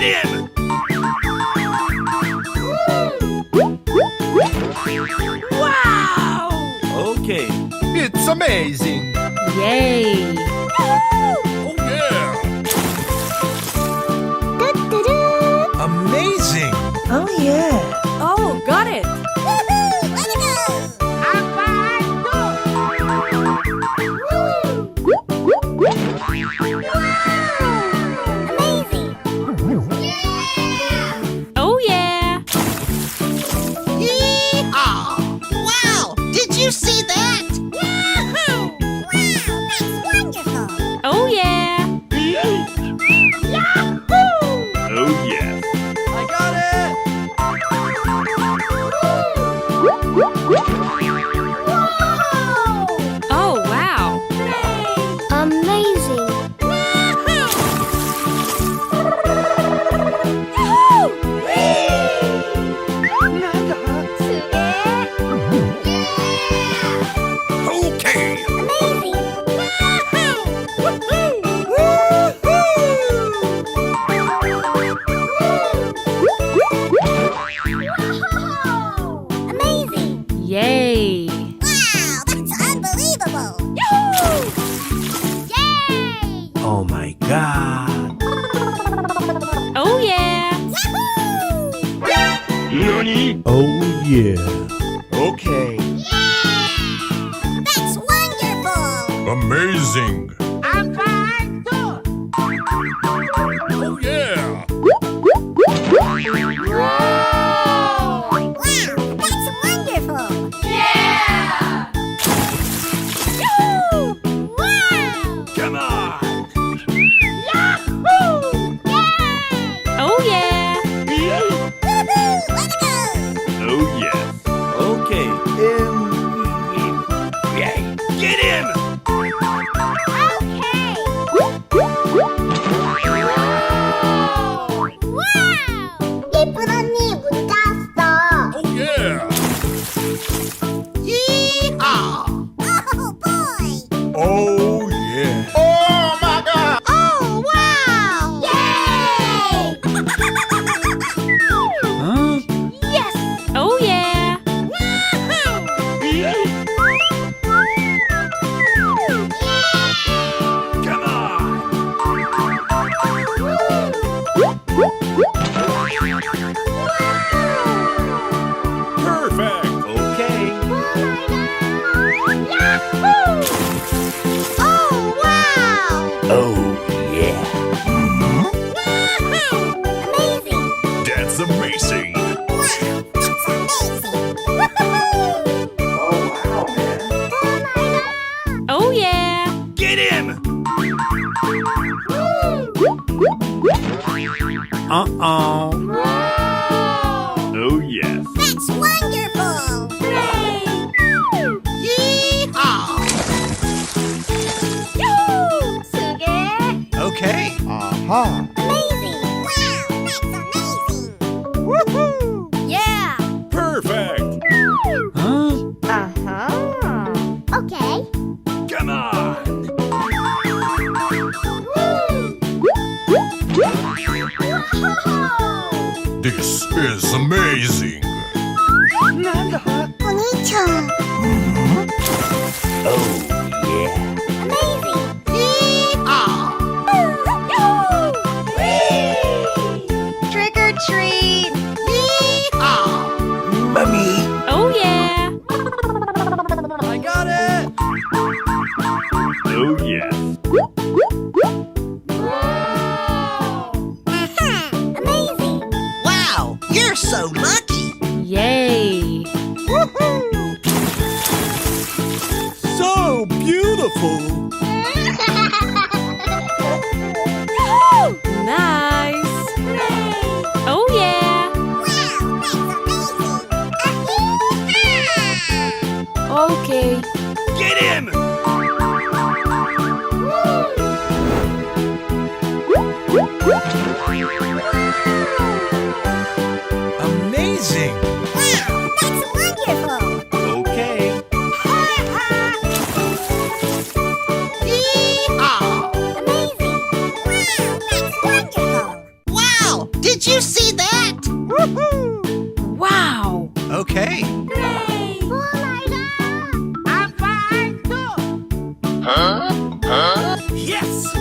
him! Wow! Okay. It's amazing! Yay! Oh, yeah! Amazing! Oh, yeah. Oh, got it. Oh, yeah. Yeehaw! Wow! Did you see that? Yahoo! Wow, that's wonderful! Oh, yeah. Oh, yes. I got it! Oh, wow. Amazing! Okay. Amazing! Yay. Wow, that's unbelievable! Yay! Oh my god! Oh, yeah. Nani? Oh yeah! Okay. That's wonderful! Amazing. I'm fine too! Oh, yeah. Wow, that's wonderful! Yeah! Wow! Come on. Yahoo! Yay! Oh, yeah. Woohoo! Let's go! Oh, yes. Okay. Yay. Get him! Okay! 와우! 예쁜 언니 문 닫았어. Oh, yeah. Yeehaw! Oh boy! Oh, yeah. Oh my god! Oh wow! Yay! Huh? Yes! Oh, yeah. Come on. Perfect. Okay. Oh wow! Oh yeah! Amazing! That's amazing. Wow, that's amazing! Woohoo! Oh wow, man! Oh my god! Oh, yeah. Get him! Uh-oh! Oh, yes. That's wonderful! Hooray! Yeehaw! Yoo-hoo! 수게! Okay. Uh-huh. Amazing! Wow, that's amazing! Woohoo! Yeah! Perfect. Huh? Uh-huh. Okay. Come on. This is amazing. 오니천! Oh yeah! Amazing! Yeehaw! Yoo-hoo! Trick or treat! Yeehaw! Mummy! Oh, yeah. I got it! Oh, yes. Amazing! Wow, you're so lucky! Yay. So beautiful! Nice. Oh, yeah. Wow, that's amazing! Okay. Get him! Amazing! Wow, that's wonderful! Okay. Yeehaw! Amazing! Wow, that's wonderful! Wow, Did you see that? Woohoo! Wow. Okay. I'm fine too. Yes!